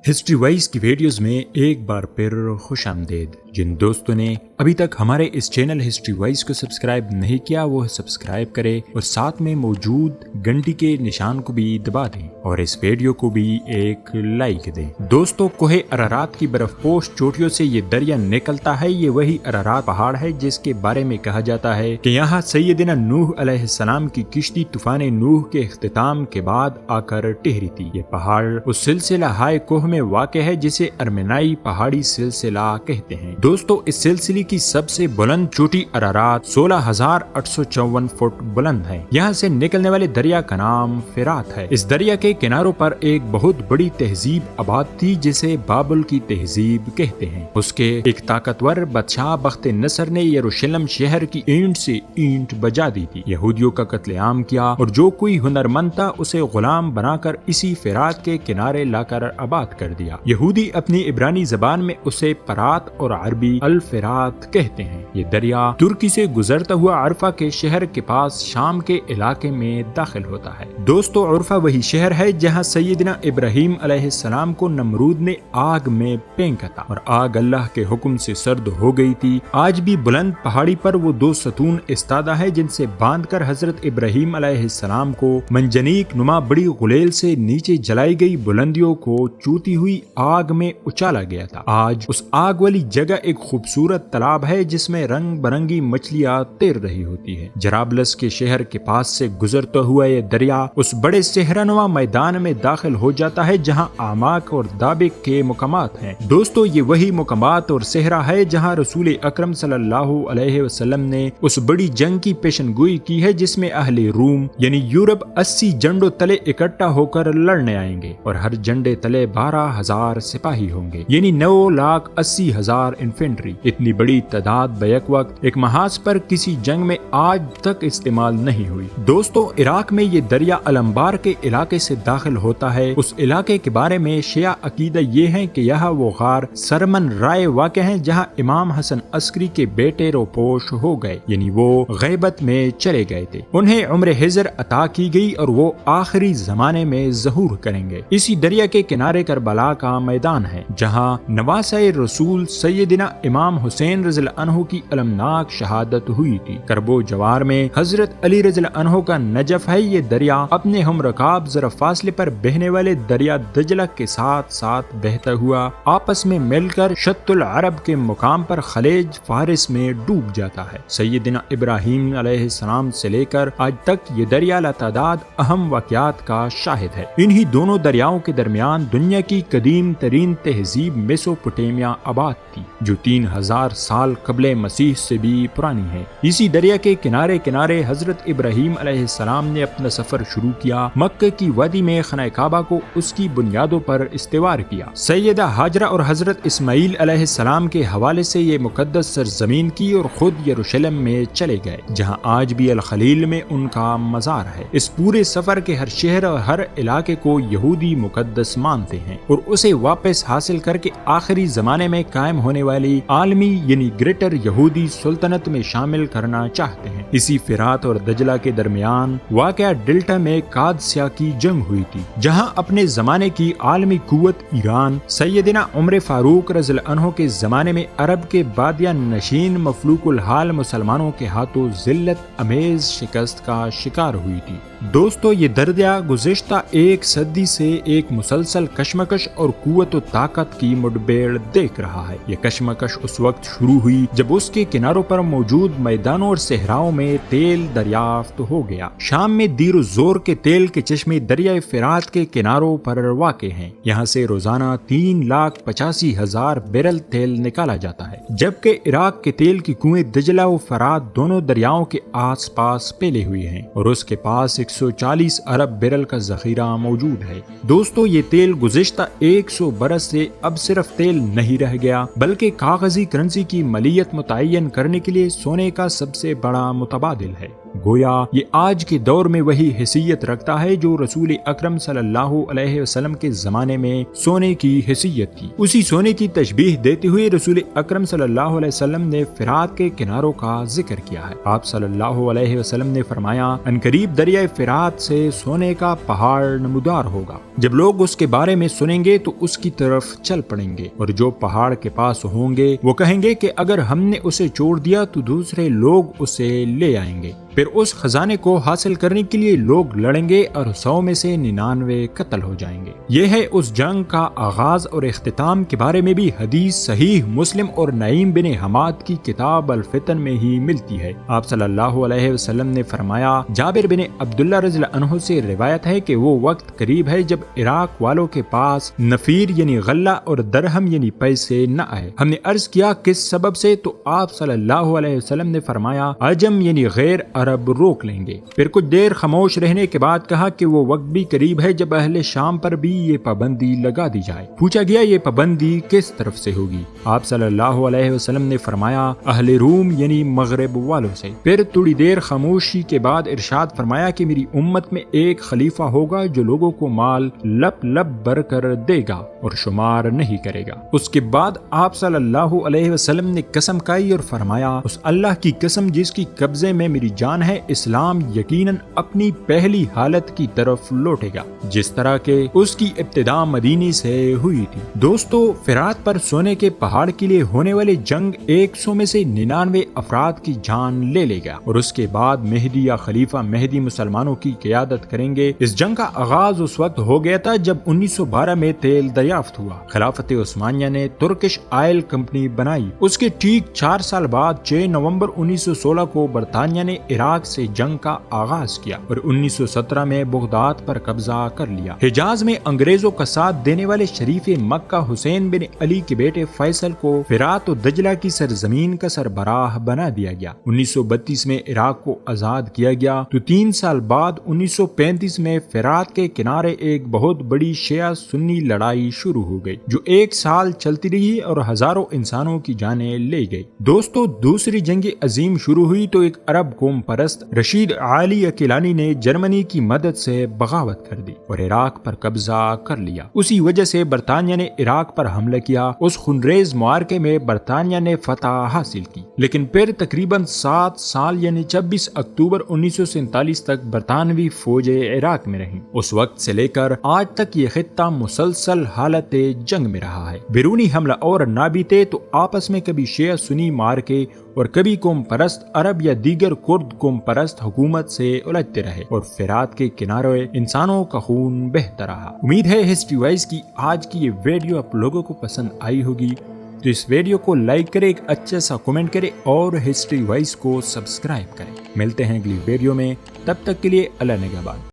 History wise کی videos میں ایک بار پھر خوش آمدید۔ جن دوستوں نے ابھی تک ہمارے اس چینل ہسٹری وائز کو سبسکرائب نہیں کیا وہ سبسکرائب کرے اور ساتھ میں موجود گھنٹی کے نشان کو بھی دبا دیں اور اس ویڈیو کو بھی ایک لائک دیں۔ دوستو، کوہ ارارات کی برف پوش چوٹیوں سے یہ دریا نکلتا ہے۔ یہ وہی ارارات پہاڑ ہے جس کے بارے میں کہا جاتا ہے کہ یہاں سیدنا نوح علیہ السلام کی کشتی طوفان نوح کے اختتام کے بعد آ کر ٹھہری تھی۔ یہ پہاڑ اس سلسلہ ہائے کوہ میں واقع ہے جسے ارمینائی پہاڑی سلسلہ کہتے ہیں۔ دوستو، اس سلسلے کی سب سے بلند چوٹی ارارات 16,854 فٹ بلند ہے۔ یہاں سے نکلنے والے دریا کا نام فرات ہے۔ اس دریا کے کناروں پر ایک بہت بڑی تہذیب آباد تھی جسے بابل کی تہذیب کہتے ہیں۔ اس کے ایک طاقتور بادشاہ بخت نصر نے یروشلم شہر کی اینٹ سے اینٹ بجا دی تھی، یہودیوں کا قتل عام کیا اور جو کوئی ہنرمند تھا اسے غلام بنا کر اسی فرات کے کنارے لا کر آباد کر دیا۔ یہودی اپنی عبرانی زبان میں اسے پرات اور عربی الفرات کہتے ہیں۔ یہ دریا ترکی سے گزرتا ہوا عرفہ کے شہر کے پاس شام کے علاقے میں داخل ہوتا ہے۔ دوستو، عرفہ وہی شہر ہے جہاں سیدنا ابراہیم علیہ السلام کو نمرود نے آگ میں پھینکا تھا اور آگ اللہ کے حکم سے سرد ہو گئی تھی۔ آج بھی بلند پہاڑی پر وہ دو ستون استادہ ہے جن سے باندھ کر حضرت ابراہیم علیہ السلام کو منجنیق نما بڑی غلیل سے نیچے جلائی گئی بلندیوں کو چوتی ہوئی آگ میں اچالا گیا تھا۔ آج اس آگ والی جگہ ایک خوبصورت تالاب ہے جس میں رنگ برنگی مچھلیاں تیر رہی ہوتی ہے۔ جرابلس کے شہر کے پاس سے گزرتا ہوا یہ دریا اس بڑے صحرانما میدان میں داخل ہو جاتا ہے جہاں اعماق اور دابق کے مقامات ہیں۔ دوستو، یہ وہی مقامات اور صحرا ہے جہاں رسول اکرم صلی اللہ علیہ وسلم نے اس بڑی جنگ کی پیشن گوئی کی ہے جس میں اہل روم یعنی یورپ 80 جھنڈوں تلے اکٹھا ہو کر لڑنے آئیں گے اور ہر جھنڈے تلے 12,000 سپاہی ہوں گے، یعنی 9,80,000 انفینٹری۔ اتنی بڑی تعداد بیک وقت ایک محاذ پر کسی جنگ میں آج تک استعمال نہیں ہوئی۔ دوستو، عراق میں یہ دریا الانبار کے علاقے سے داخل ہوتا ہے۔ اس علاقے کے بارے میں شیعہ عقیدہ یہ ہے کہ یہاں وہ غار سرمن رائے واقع ہیں جہاں امام حسن عسکری کے بیٹے روپوش ہو گئے، یعنی وہ غیبت میں چلے گئے تھے۔ انہیں عمر حضر عطا کی گئی اور وہ آخری زمانے میں ظہور کریں گے۔ اسی دریا کے کنارے کربلا کا میدان ہے جہاں نواسۂ رسول سیدنا امام حسین رضی اللہ عنہ کی المناک شہادت ہوئی تھی۔ کربو جوار میں حضرت علی رضی اللہ عنہ کا نجف ہے۔ یہ دریا اپنے ہم رکاب ذرا فاصلے پر بہنے والے دریا دجلہ کے ساتھ ساتھ بہتا ہوا آپس میں مل کر شط العرب کے مقام پر خلیج فارس میں ڈوب جاتا ہے۔ سیدنا ابراہیم علیہ السلام سے لے کر آج تک یہ دریا لاتعداد اہم واقعات کا شاہد ہے۔ انہی دونوں دریاؤں کے درمیان دنیا کی قدیم ترین تہذیب میسوپوٹیمیا آباد تھی جو 3,000 سال قبل مسیح سے بھی پرانی ہے۔ اسی دریا کے کنارے کنارے حضرت ابراہیم علیہ السلام نے اپنا سفر شروع کیا۔ مکہ کی وادی میں خانہ کعبہ کو اس کی بنیادوں پر استوار کیا۔ سیدہ ہاجرہ اور حضرت اسماعیل علیہ السلام کے حوالے سے یہ مقدس سرزمین کی اور خود یروشلم میں چلے گئے جہاں آج بھی الخلیل میں ان کا مزار ہے۔ اس پورے سفر کے ہر شہر اور ہر علاقے کو یہودی مقدس مانتے ہیں اور اسے واپس حاصل کر کے آخری زمانے میں قائم ہونے والی عالمی یعنی گریٹر یہودی سلطنت میں شامل کرنا چاہتے ہیں۔ اسی فرات اور دجلہ کے درمیان واقع ڈیلٹا میں قادسیہ کی جنگ ہوئی تھی جہاں اپنے زمانے کی عالمی قوت ایران سیدنا عمر فاروق رضی اللہ عنہ کے زمانے میں عرب کے بادیہ نشین مفلوق الحال مسلمانوں کے ہاتھوں ذلت امیز شکست کا شکار ہوئی تھی۔ دوستو، یہ دریا گزشتہ ایک صدی سے ایک مسلسل کشمکش اور قوت و طاقت کی مڈبیڑ دیکھ رہا ہے۔ یہ کشمکش اس وقت شروع ہوئی جب اس کے کناروں پر موجود میدانوں اور صحراؤں میں تیل دریافت ہو گیا۔ شام میں دیر و زور کے تیل کے چشمے دریائے فرات کے کناروں پر واقع ہیں۔ یہاں سے روزانہ 3,85,000 بیرل تیل نکالا جاتا ہے، جبکہ عراق کے تیل کی کنویں دجلہ و فرات دونوں دریاؤں کے آس پاس پھیلے ہوئے ہیں اور اس کے پاس 140 ارب بیرل کا ذخیرہ موجود ہے۔ دوستو، یہ تیل گزشتہ 100 برس سے اب صرف تیل نہیں رہ گیا بلکہ کاغذی کرنسی کی مالیت متعین کرنے کے لیے سونے کا سب سے بڑا متبادل ہے۔ گویا یہ آج کے دور میں وہی حیثیت رکھتا ہے جو رسول اکرم صلی اللہ علیہ وسلم کے زمانے میں سونے کی حیثیت تھی۔ اسی سونے کی تشبیہ دیتے ہوئے رسول اکرم صلی اللہ علیہ وسلم نے فرات کے کناروں کا ذکر کیا ہے۔ آپ صلی اللہ علیہ وسلم نے فرمایا، عنقریب دریائے فرات سے سونے کا پہاڑ نمودار ہوگا۔ جب لوگ اس کے بارے میں سنیں گے تو اس کی طرف چل پڑیں گے، اور جو پہاڑ کے پاس ہوں گے وہ کہیں گے کہ اگر ہم نے اسے چھوڑ دیا تو دوسرے لوگ اسے لے آئیں گے۔ پھر اس خزانے کو حاصل کرنے کے لیے لوگ لڑیں گے اور 100 میں سے 99 قتل ہو جائیں گے۔ یہ ہے اس جنگ کا آغاز اور اختتام کے بارے میں بھی حدیث صحیح مسلم اور نعیم بن حماد کی کتاب الفتن میں ہی ملتی ہے۔ آپ صلی اللہ علیہ وسلم نے فرمایا، جابر بن عبداللہ رضی اللہ عنہ سے روایت ہے کہ وہ وقت قریب ہے جب عراق والوں کے پاس نفیر یعنی غلہ اور درہم یعنی پیسے نہ آئے۔ ہم نے عرض کیا کس سبب سے؟ تو آپ صلی اللہ علیہ وسلم نے فرمایا، عجم یعنی غیر عرب روک لیں گے۔ پھر کچھ دیر خاموش رہنے کے بعد کہا کہ وہ وقت بھی قریب ہے جب اہل شام پر بھی یہ پابندی لگا دی جائے۔ پوچھا گیا یہ پابندی کس طرف سے ہوگی؟ آپ صلی اللہ علیہ وسلم نے فرمایا، اہل روم یعنی مغرب والوں سے۔ پھر تھوڑی دیر خاموشی کے بعد ارشاد فرمایا کہ میری امت میں ایک خلیفہ ہوگا جو لوگوں کو مال لپ لپ بھر کر دے گا اور شمار نہیں کرے گا۔ اس کے بعد آپ صلی اللہ علیہ وسلم نے قسم کھائی اور فرمایا، اس اللہ کی قسم جس کی قبضے میں میری جان ہے، اسلام یقیناً اپنی پہلی حالت کی طرف لوٹے گا جس طرح کہ اس کی ابتدا مدینے سے ہوئی تھی۔ دوستو، فرات پر سونے کے پہاڑ کے لیے ہونے والے جنگ 100 میں سے 99 افراد کی جان لے لے گا، اور اس کے بعد مہدی یا خلیفہ مہدی مسلمانوں کی قیادت کریں گے۔ اس جنگ کا آغاز اس وقت ہو گیا تھا جب 1912 میں تیل دریافت ہوا۔ خلافت عثمانیہ نے ترکش آئل کمپنی بنائی۔ اس کے ٹھیک 4 سال بعد 6 نومبر 1916 کو برطانیہ نے عراق سے جنگ کا آغاز کیا اور 1917 میں بغداد پر قبضہ کر لیا۔ حجاز میں انگریزوں کا ساتھ دینے والے شریف مکہ حسین بن علی کے بیٹے فیصل کو فرات و دجلہ کی سرزمین کا سربراہ بنا دیا گیا۔ 1932 میں عراق کو آزاد کیا گیا تو 3 سال بعد 1935 میں فرات کے کنارے ایک بہت بڑی شیعہ سنی لڑائی شروع ہو گئی جو 1 سال چلتی رہی اور ہزاروں انسانوں کی جانیں لے گئی۔ دوستو، دوسری جنگ عظیم شروع ہوئی تو ایک عرب قوم پرست رشید علی اکیلانی نے جرمنی کی مدد سے بغاوت کر دی اور عراق پر قبضہ کر لیا۔ اسی وجہ سے برطانیہ نے عراق پر حملہ کیا۔ اس خونریز معرکے میں برطانیہ نے فتح حاصل کی، لیکن پھر تقریباً 7 سال یعنی 26 اکتوبر 1947 تک برطانوی فوجیں عراق میں رہیں۔ اس وقت سے لے کر آج تک یہ خطہ مسلسل حالت جنگ میں رہا ہے۔ بیرونی حملہ اور نہ بیتے تو آپس میں کبھی شیعہ سنی مارکے اور کبھی قوم پرست عرب یا دیگر کرد قوم پرست حکومت سے الجھتے رہے اور فرات کے کنارے انسانوں کا خون بہتا رہا۔ امید ہے ہسٹری وائز کی آج کی یہ ویڈیو آپ لوگوں کو پسند آئی ہوگی، تو اس ویڈیو کو لائک کریں، ایک اچھا سا کمنٹ کریں اور ہسٹری وائز کو سبسکرائب کریں۔ ملتے ہیں اگلی ویڈیو میں، تب تک کے لیے اللہ نگہبان۔